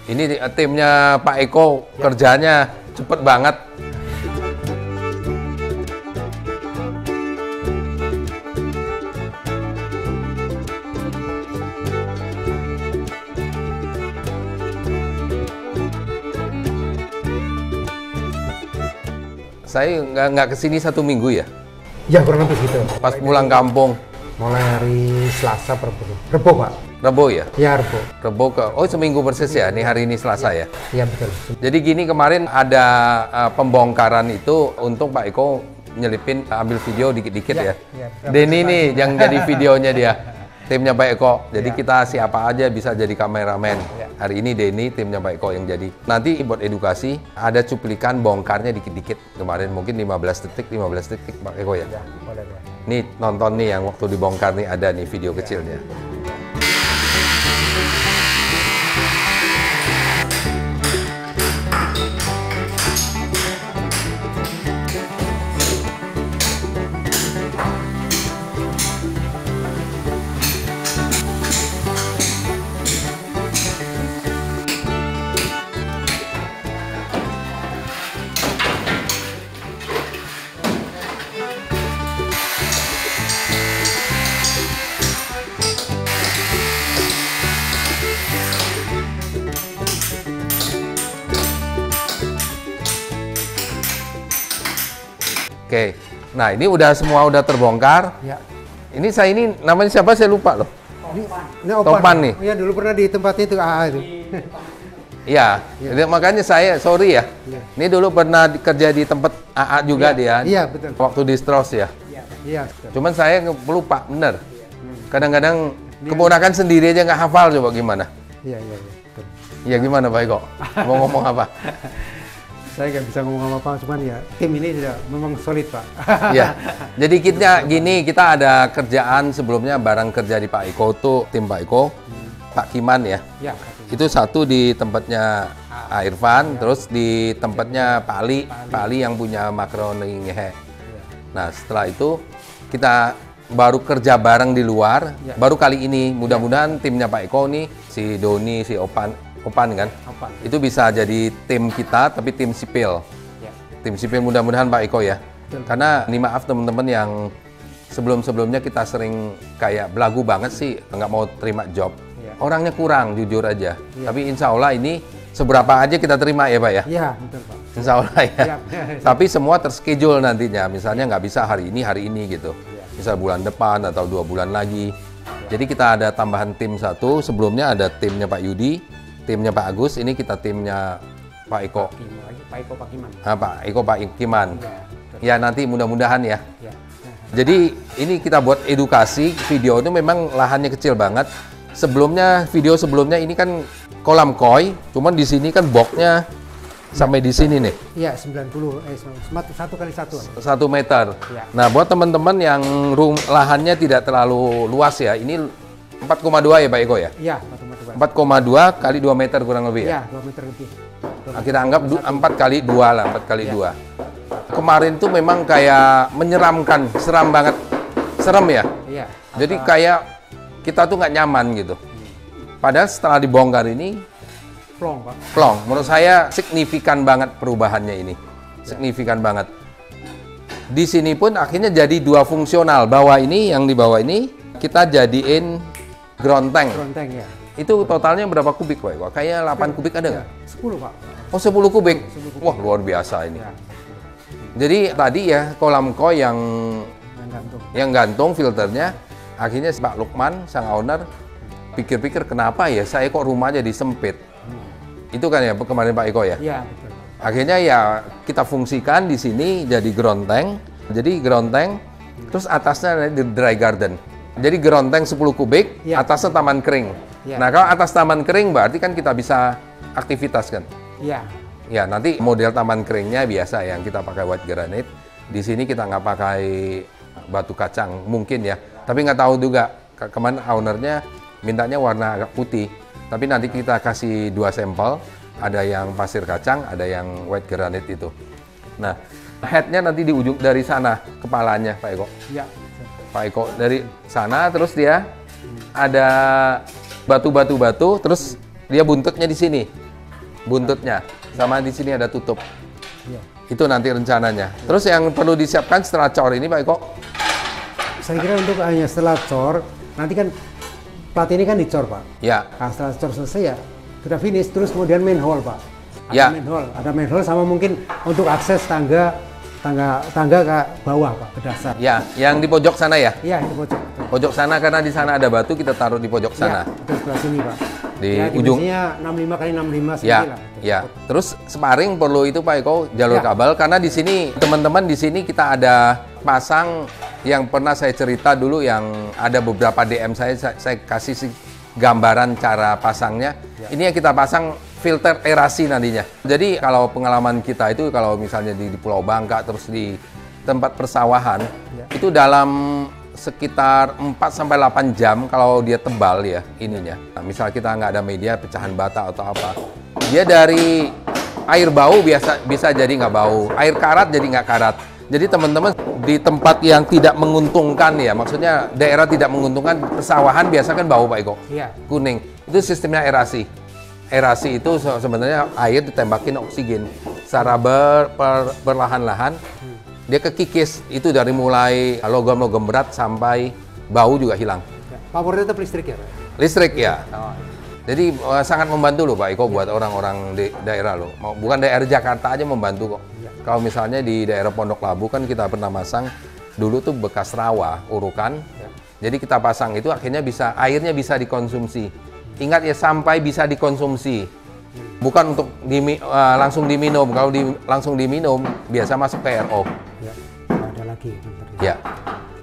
Ini timnya Pak Eko, kerjanya cepet banget. Saya nggak kesini 1 minggu ya? Ya kurang lebih gitu. Pas pulang kampung. Mulai hari Selasa Rebo Pak. Rebo ya? Ya Rebo. Rebo ke, oh seminggu persis ya, ini hari ini Selasa ya? Iya betul. Jadi gini kemarin ada pembongkaran itu untuk Pak Eko nyelipin ambil video dikit-dikit ya. Denny nih yang jadi videonya dia. Timnya Pak Eko, jadi kita siapa aja bisa jadi kameramen. Hari ini Denny, timnya Pak Eko yang jadi. Nanti buat edukasi, ada cuplikan bongkarnya dikit-dikit. Kemarin mungkin 15 detik Pak Eko ya? Boleh. Nih nonton nih yang waktu dibongkar nih ada nih video kecilnya. Oke, nah ini semua udah terbongkar. Ya. Ini namanya siapa saya lupa loh. Ini Opan. Topan nih. Iya dulu pernah di tempat itu AA itu. Iya, makanya saya sorry ya. Ini dulu pernah kerja di tempat AA juga dia. Iya betul. Waktu di Strauss ya. Iya. Cuman saya lupa bener. Kadang-kadang keponakan sendiri aja nggak hafal, coba gimana? Iya. Betul. Iya gimana Pak Eko? Mau ngomong apa? Saya nggak bisa ngomong apa, cuman ya tim ini sudah memang solid Pak. Ya, jadi kita ada kerjaan sebelumnya bareng kerja di Pak Eko tuh tim Pak Eko, Pak Kiman ya. Ya. Itu satu di tempatnya Irfan, terus di tempatnya Pak Ali yang punya makaroni ngehe. Nah setelah itu kita baru kerja bareng di luar, baru kali ini mudah-mudahan timnya Pak Eko nih, si Doni, si Opan kan, itu bisa jadi tim kita tapi tim sipil. Tim sipil mudah-mudahan Pak Eko ya. Karena ini maaf teman-teman yang sebelum-sebelumnya kita sering kayak belagu banget sih nggak mau terima job. Orangnya kurang jujur aja. Tapi insya Allah ini seberapa aja kita terima ya Pak ya. Iya betul Pak. Insya Allah ya. Tapi semua terschedule nantinya. Misalnya nggak bisa hari ini gitu. Misal bulan depan atau 2 bulan lagi. Jadi kita ada tambahan tim satu. Sebelumnya ada timnya Pak Yudi, timnya Pak Agus, ini kita timnya Pak Eko. Pak Eko Pak Kiman. Pak Eko Pak Kiman. Ya nanti mudah-mudahan ya. Jadi ini kita buat edukasi, video itu memang lahannya kecil banget. Video sebelumnya ini kan kolam koi, cuman di sini kan boxnya sampai di sini nih. Iya 1 kali 1. 1 meter. Nah buat teman-teman yang lahannya tidak terlalu luas ya, ini 4,2 ya Pak Eko ya? Iya 4,2 kali 2 meter kurang lebih ya? Iya 2 meter lebih. Nah, kita anggap 4 kali 2 lah, 4 kali 2. Kemarin tuh memang kayak menyeramkan, seram banget. Serem ya? Iya. Jadi kayak kita tuh nggak nyaman gitu. Padahal setelah dibongkar ini, plong Pak. Plong. Menurut saya signifikan banget perubahannya ini. Signifikan banget. Di sini pun akhirnya jadi 2 fungsional. Yang di bawah ini kita jadiin ground tank. Ground tank ya. Itu totalnya berapa kubik Pak Eko? Kayak 8 kubik ada nggak? 10 Pak. Oh 10 kubik? Wah luar biasa ini. Jadi tadi ya kolam koi yang gantung filternya, akhirnya Pak Lukman sang owner pikir-pikir kenapa ya saya kok rumah jadi sempit. Itu kan ya kemarin Pak Eko ya? Iya betul. Akhirnya ya kita fungsikan di sini jadi ground tank. Jadi ground tank, terus atasnya ada dry garden. Jadi ground tank 10 kubik, atasnya taman kering. Nah kalau atas taman kering berarti kan kita bisa aktivitas kan? Iya. Ya nanti model taman keringnya biasa yang kita pakai white granite. Di sini kita nggak pakai batu kacang mungkin ya. Tapi nggak tahu juga kemana ownernya mintanya warna agak putih. Tapi nanti kita kasih 2 sampel. Ada yang pasir kacang, ada yang white granite itu. Nah headnya nanti di ujung dari sana kepalanya Pak Eko. Iya. Pak Eko dari sana terus dia ada batu-batu terus dia buntutnya di sini. buntutnya. Sama di sini ada tutup. Ya. Itu nanti rencananya. Terus yang perlu disiapkan setelah cor ini Pak Eko? Saya kira untuk hanya setelah cor, nanti kan plat ini kan dicor Pak. Ya. Nah, setelah cor selesai ya sudah finish, terus kemudian manhole Pak. Ya. Ada manhole sama mungkin untuk akses tangga ke bawah Pak, ke dasar. Ya, yang di pojok sana ya? Iya, di pojok. Pojok sana karena di sana ada batu, kita taruh di pojok sana. Ya, itu sebelah sini Pak. Di ya, ujung. Dimensinya 65 kali 65 sini Ya, lah. ya. Terus sparring perlu itu Pak Eko, jalur Ya. kabel karena di sini teman-teman di sini kita ada pasang yang pernah saya cerita dulu yang ada beberapa DM saya kasih gambaran cara pasangnya. Ya. Ini yang kita pasang filter erasi nantinya. Jadi kalau pengalaman kita itu kalau misalnya di Pulau Bangka terus di tempat persawahan Ya. itu dalam sekitar 4-8 jam kalau dia tebal ya ininya. Nah, misal kita nggak ada media pecahan bata atau apa, dia dari air bau bisa jadi nggak bau, air karat jadi nggak karat. Jadi teman-teman di tempat yang tidak menguntungkan ya, maksudnya daerah tidak menguntungkan persawahan biasa kan bau Pak Eko, Iya. kuning. Itu sistemnya erasi. Erasi itu sebenarnya air ditembakin oksigen secara berlahan-lahan. Dia kekikis itu dari mulai logam-logam berat sampai bau juga hilang. Ya. Powernya tetap listrik ya Pak? Listrik ya. Oh. Jadi sangat membantu loh Pak Eko buat orang-orang di daerah loh. Bukan daerah Jakarta aja membantu kok. Ya. Kalau misalnya di daerah Pondok Labu kan kita pernah masang dulu tuh bekas rawa urukan. Ya. Jadi kita pasang itu akhirnya airnya bisa dikonsumsi. Ingat ya sampai bisa dikonsumsi. Bukan untuk langsung diminum. Kalau langsung diminum biasa masuk ke RO. Ya. Ada lagi. Bentar. Ya.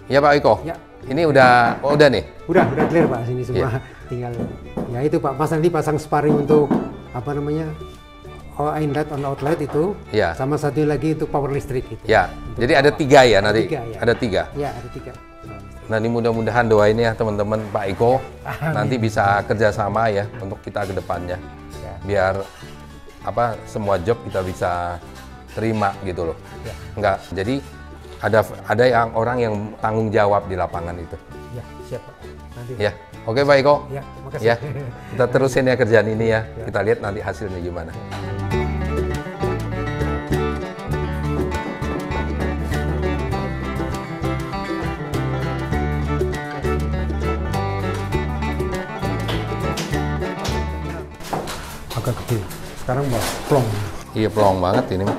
Ya Pak Eko. Ya. Ini udah nih. Udah clear Pak sini semua. Ya. Tinggal ya itu Pak, nanti pasang sparring untuk apa namanya? Inlet on outlet itu. Ya. Sama satu lagi untuk power listrik itu. Ya. Jadi ada 3 ya nanti. 3, ya. Ada 3. Ya, ada 3. Nah ini mudah-mudahan doain ya teman-teman Pak Eko nanti bisa kerjasama ya untuk kita ke depannya. Ya. Biar semua job kita bisa terima gitu loh. Ya. Enggak. Jadi ada yang orang yang tanggung jawab di lapangan itu. Ya, siap Pak. Nanti. Ya. Oke Pak Eko. Ya, makasih. Ya. Kita terusin ya kerjaan ini ya. Ya. Kita lihat nanti hasilnya gimana. Agak gede. Sekarang mau plong. Iya pelong banget ini mah.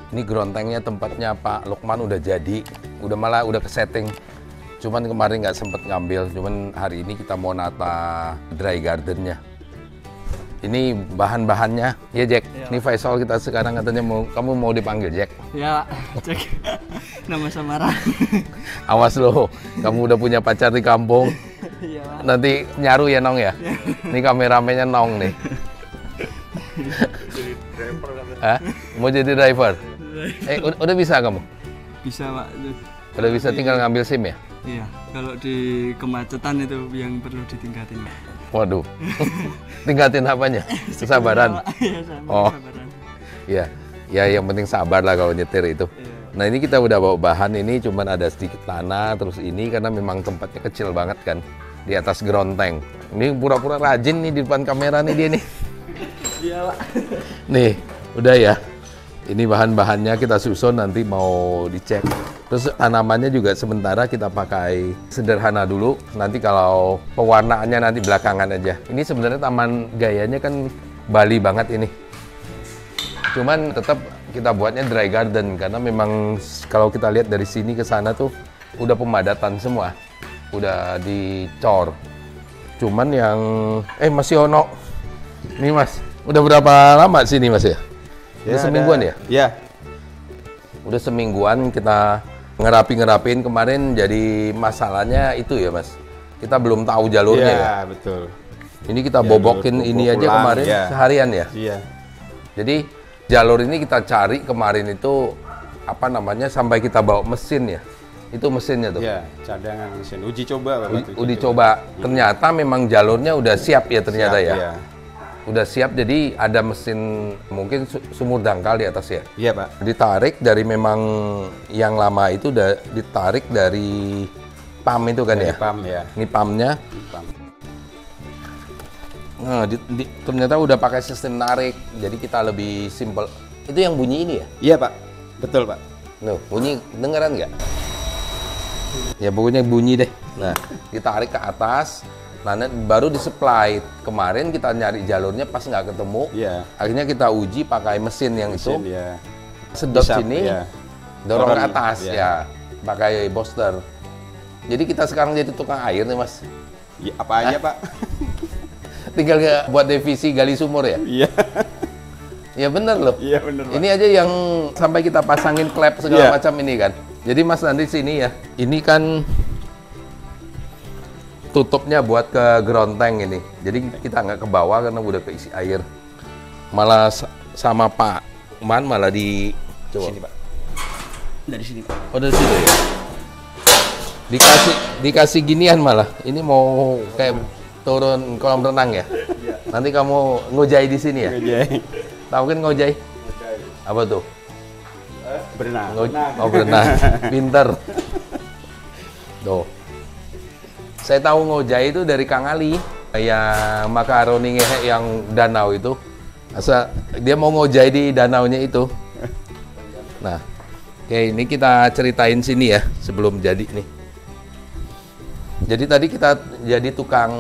Ini grontengnya tempatnya Pak Lukman udah jadi, udah kesetting. Cuman kemarin nggak sempet ngambil, cuman hari ini kita mau nata dry gardennya. Ini bahan-bahannya, ya Jack. Ya. Ini Faisal kita sekarang katanya kamu mau dipanggil Jack. Ya, cek nama samaran. Awas loh, kamu udah punya pacar di kampung. Iya, Pak. Nanti nyaru ya Nong ya. Ini kameramennya Nong nih. Hah? Mau jadi driver? Udah bisa kamu? Bisa, Pak. Udah bisa tinggal ngambil SIM ya? Iya, kalau di kemacetan itu yang perlu ditingkatin. Pak. Waduh, tingkatin apanya? Kesabaran. Iya, sama Oh. kesabaran. Ya, ya yang penting sabar lah kalau nyetir itu. Iya. Nah ini kita udah bawa bahan ini, cuman ada sedikit tanah, terus ini karena memang tempatnya kecil banget kan, di atas gronteng. Ini pura-pura rajin nih di depan kamera nih dia nih. Iya, Pak. Nih, udah ya. Ini bahan-bahannya kita susun nanti mau dicek. Terus tanamannya juga sementara kita pakai sederhana dulu. Nanti kalau pewarnaannya nanti belakangan aja. Ini sebenarnya taman gayanya kan Bali banget ini. Cuman tetap kita buatnya dry garden karena memang kalau kita lihat dari sini ke sana tuh udah pemadatan semua. Udah dicor. Cuman yang Mas Yono. Nih Mas, udah berapa lama sini Mas ya? Udah semingguan ya? Iya. Udah semingguan kita ngerapin kemarin jadi masalahnya itu ya Mas. Kita belum tahu jalurnya ya. Iya, betul. Ini kita Ya, bobokin jalur ini bobo aja pulang, kemarin ya. seharian ya. Iya. Jadi Jalur ini kita cari kemarin itu apa namanya sampai kita bawa mesin ya. Itu mesinnya tuh. Iya, cadangan mesin. Uji coba Bapak. Uji coba. Ternyata memang jalurnya udah siap ya ternyata Siap, ya. iya. Udah siap, jadi ada mesin mungkin sumur dangkal di atas ya. Iya Pak. Ditarik dari memang yang lama itu udah ditarik dari pam itu kan Dari ya. pam ya. Ini pamnya. Pam. Nah, ternyata udah pakai sistem narik, jadi kita lebih simpel. Itu yang bunyi ini ya? Iya Pak. Betul Pak. Nuh, bunyi dengeran nggak? Ya pokoknya bunyi deh. Nah, ditarik ke atas, nah baru disupply. Kemarin kita nyari jalurnya pas nggak ketemu. Iya. Akhirnya kita uji pakai mesin yang Mesin itu. ya. Sedot Bisa, sini, ya. dorong ke Dorong, atas ya. ya, pakai booster. Jadi kita sekarang jadi tukang air nih mas. Ya, apa aja Pak? Tinggal buat divisi gali sumur ya. Iya. Ya bener loh. Iya bener Pak. Ini aja yang sampai kita pasangin klep segala Iya. macam ini kan. Jadi Mas nanti sini ya. Ini kan tutupnya buat ke ground tank ini. Jadi kita nggak ke bawah karena udah keisi air. Malah sama Pak Man malah di coba. Sini Pak. Dari sini Pak. Oh dari situ ya. Dikasih ginian malah. Ini mau kayak turun kolam renang ya. Nanti kamu ngojai di sini ya. Ngejai. Tahu kan ngojai? Apa tuh? Berenang. Oh berenang, pinter. Tuh. Saya tahu ngojai itu dari Kang Ali, yang makaroni ngehe yang danau itu. Asa dia mau ngojai di danaunya itu. Nah, oke ini kita ceritain sini ya sebelum jadi nih. Jadi tadi kita jadi tukang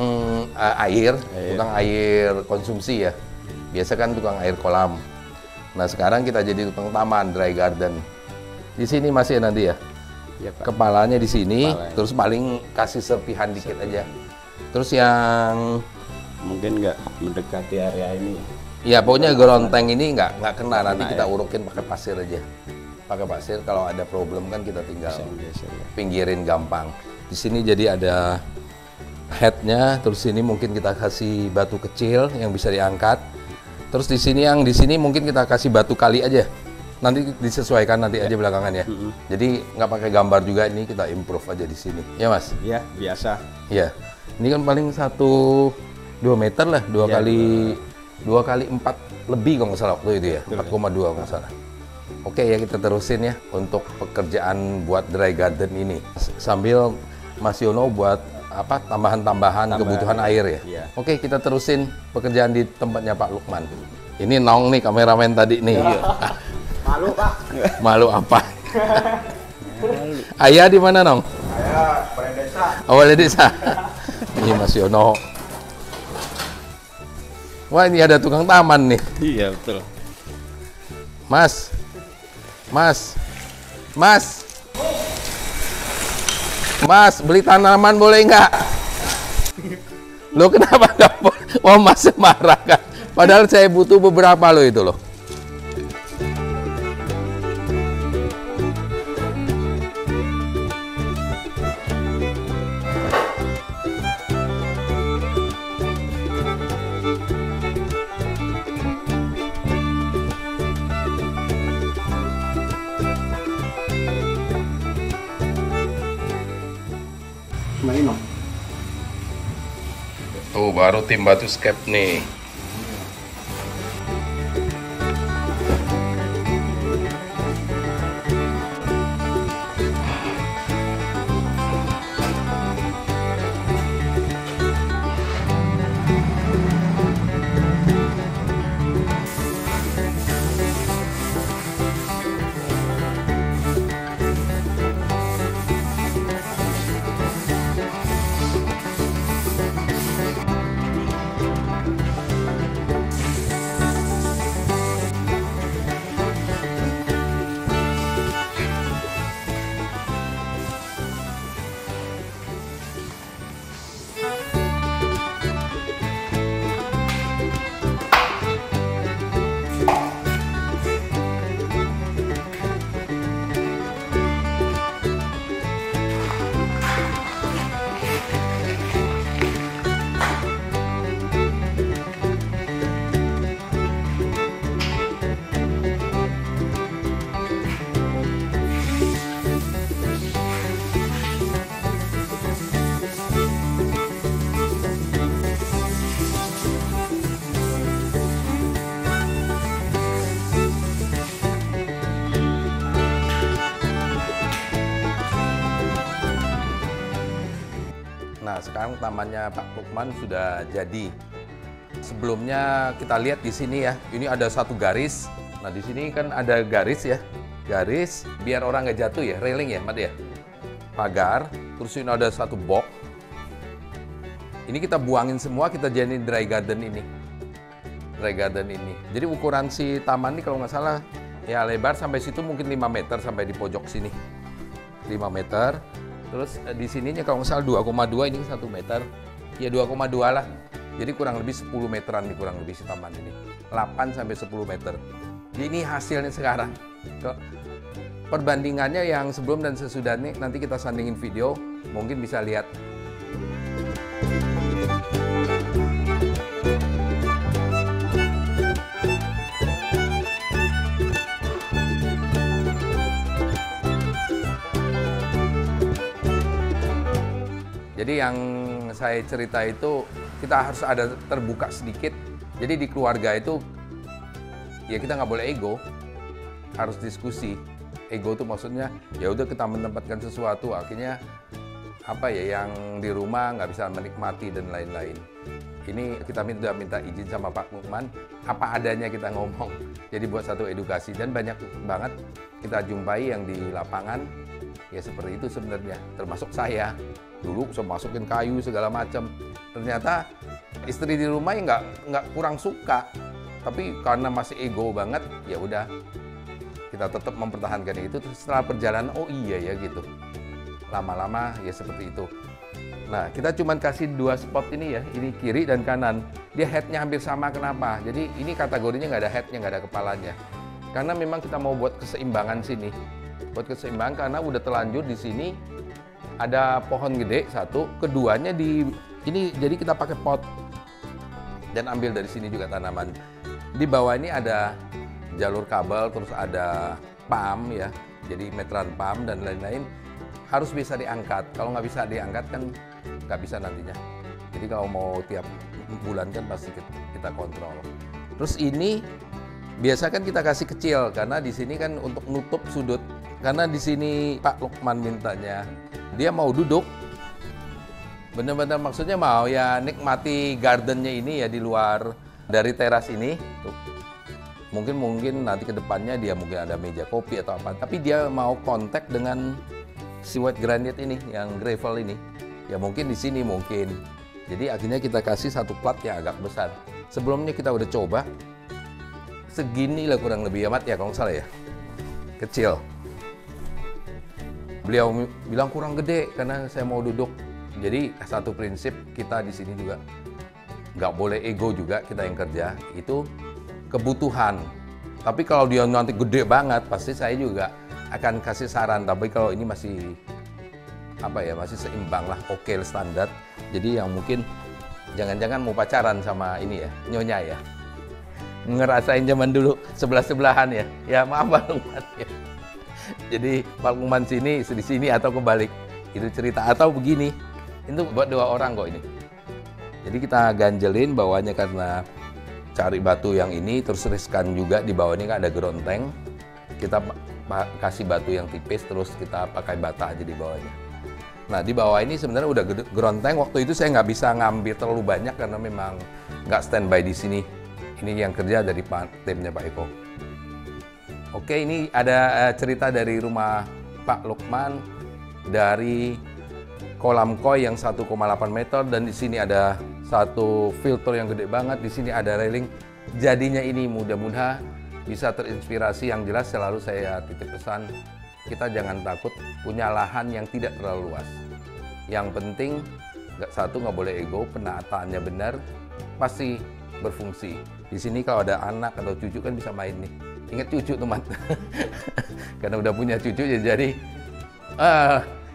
tukang air konsumsi ya. Biasa kan tukang air kolam. Nah sekarang kita jadi tukang taman, dry garden. Di sini masih nanti ya. Iya Pak. Kepalanya di sini, Kepalanya. terus paling kasih serpihan dikit aja. Terus yang, Mungkin nggak mendekati area ini. ya pokoknya ground tank ini nggak kena. Nanti Kena, kita ya. urukin pakai pasir aja. Pakai pasir, kalau ada problem kan kita tinggal Bisa geser ya. pinggirin gampang. Di sini jadi ada headnya, terus sini mungkin kita kasih batu kecil yang bisa diangkat. Terus di sini mungkin kita kasih batu kali aja. Nanti disesuaikan nanti aja belakangan ya. Jadi nggak pakai gambar juga, ini kita improve aja di sini. Ya Mas? Iya, biasa. Ya. Ini kan paling 2 meter lah, 2 Ya, kali 4 lebih kalau nggak salah waktu itu ya. 4,2 kalau nggak salah. Oke ya, kita terusin ya untuk pekerjaan buat dry garden ini. Sambil Mas Yono buat apa tambahan kebutuhan air ya. Iya. Oke, kita terusin pekerjaan di tempatnya Pak Lukman. Ini Nong nih kameramen tadi nih. Malu Pak. Malu apa? Ayah di mana Nong? Saya Balai Desa. Awalnya desa. Ini Mas Yono. Wah ini ada tukang taman nih. Iya betul. Mas. Mas. Mas. Mas, beli tanaman boleh nggak? Lo kenapa nggak boleh? Wah, Mas marah kan? Padahal saya butuh beberapa lo itu loh. Tuh baru tim batu skep nih. sekarang tamannya Pak Lukman sudah jadi. Sebelumnya kita lihat di sini ya, ini ada satu garis. Nah di sini kan ada garis ya, garis biar orang nggak jatuh ya, railing ya, Mat ya. Pagar, terus ini ada satu box. Ini kita buangin semua, kita jadiin dry garden ini. Dry garden ini. Jadi ukuran si taman ini kalau nggak salah ya lebar sampai situ mungkin 5 meter sampai di pojok sini. 5 meter. Terus di sininya kalau nggak salah 2,2 ini 1 meter. Ya 2,2 lah. Jadi kurang lebih 10 meteran nih kurang lebih si taman ini. 8 sampai 10 meter. Jadi ini hasilnya sekarang. Perbandingannya yang sebelum dan sesudah ini nanti kita sandingin video, mungkin bisa lihat. Jadi yang saya cerita itu kita harus ada terbuka sedikit. Jadi di keluarga itu ya kita nggak boleh ego, harus diskusi. Ego itu maksudnya ya udah kita menempatkan sesuatu, akhirnya apa ya yang di rumah nggak bisa menikmati dan lain-lain. Ini kita minta izin sama Pak Lukman, apa adanya kita ngomong. Jadi buat satu edukasi dan banyak banget kita jumpai yang di lapangan. Ya seperti itu sebenarnya, termasuk saya. Dulu saya masukin kayu segala macam. Ternyata istri di rumah ya nggak kurang suka. Tapi karena masih ego banget, ya udah kita tetap mempertahankan itu. Terus setelah perjalanan, oh iya ya gitu. Lama-lama ya seperti itu. Nah kita cuma kasih 2 spot ini ya, ini kiri dan kanan. Dia headnya hampir sama, kenapa? Jadi ini kategorinya nggak ada headnya, nggak ada kepalanya. Karena memang kita mau buat keseimbangan sini. Buat keseimbangan karena udah terlanjur di sini ada pohon gede satu, keduanya di ini jadi kita pakai pot dan ambil dari sini juga tanaman. Di bawah ini ada jalur kabel, terus ada pam ya, jadi meteran pam dan lain-lain harus bisa diangkat. Kalau nggak bisa diangkat kan nggak bisa nantinya. Jadi kalau mau tiap bulan kan pasti kita kontrol. Terus ini biasa kan kita kasih kecil karena di sini kan untuk nutup sudut. Karena di sini Pak Lukman mintanya dia mau duduk, benar-benar maksudnya mau ya nikmati gardennya ini ya di luar dari teras ini. Tuh. Mungkin nanti ke depannya dia mungkin ada meja kopi atau apa, tapi dia mau kontak dengan si white granite ini, yang gravel ini. Ya mungkin di sini mungkin. Jadi akhirnya kita kasih satu plat yang agak besar. Sebelumnya kita udah coba segini lah kurang lebih amat ya kalau nggak salah ya, kecil. Beliau bilang kurang gede karena saya mau duduk. Jadi satu prinsip kita di sini juga nggak boleh ego juga kita yang kerja, itu kebutuhan. Tapi kalau dia nanti gede banget, pasti saya juga akan kasih saran. Tapi kalau ini masih apa ya, masih seimbang lah, oke standar. Jadi yang mungkin jangan-jangan mau pacaran sama ini ya, nyonya ya. Ngerasain zaman dulu sebelah-sebelahan ya. Ya maaf Pak Lukman ya. Jadi Pak Lukman sini, di sini atau kebalik. Itu cerita atau begini. Itu buat 2 orang kok ini. Jadi kita ganjelin bawahnya karena cari batu yang ini, terus riskan juga di bawah ini kan ada geronteng. Kita kasih batu yang tipis, terus kita pakai bata aja di bawahnya. Nah di bawah ini sebenarnya udah geronteng. Waktu itu saya nggak bisa ngambil terlalu banyak karena memang nggak standby di sini. Ini yang kerja dari timnya Pak Eko. Oke, ini ada cerita dari rumah Pak Lukman, dari kolam koi yang 1,8 meter, dan di sini ada satu filter yang gede banget, di sini ada railing. Jadinya ini mudah-mudahan bisa terinspirasi. Yang jelas selalu saya titip pesan, kita jangan takut punya lahan yang tidak terlalu luas. Yang penting nggak boleh ego, penataannya benar, pasti berfungsi. Di sini kalau ada anak atau cucu kan bisa main nih. Ingat cucu teman, karena udah punya cucu ya jadi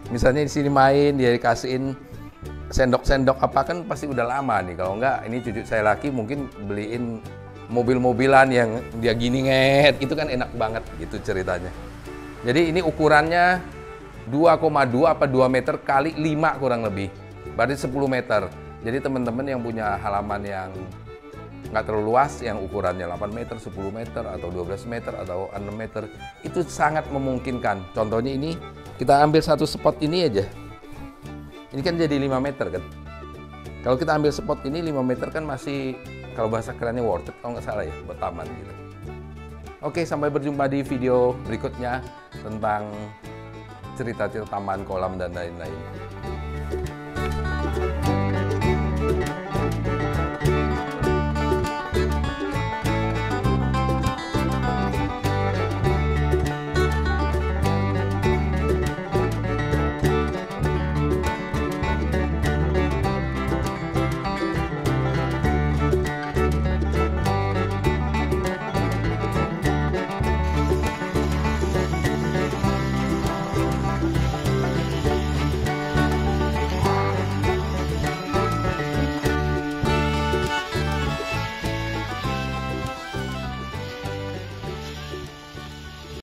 misalnya di sini main, dia dikasihin sendok-sendok apa kan pasti udah lama nih. Kalau enggak, ini cucu saya laki mungkin beliin mobil-mobilan yang dia gini nget, itu kan enak banget gitu ceritanya. Jadi ini ukurannya 2,2 apa 2 meter kali 5 kurang lebih, berarti 10 meter. Jadi teman-teman yang punya halaman yang nggak terlalu luas, yang ukurannya 8 meter, 10 meter, atau 12 meter, atau 6 meter, itu sangat memungkinkan. Contohnya ini, kita ambil satu spot ini aja. Ini kan jadi 5 meter kan. Kalau kita ambil spot ini 5 meter kan masih, kalau bahasa kerennya worth it, kalau nggak salah ya, buat taman gitu. Oke, sampai berjumpa di video berikutnya tentang cerita-cerita taman, kolam, dan lain-lain.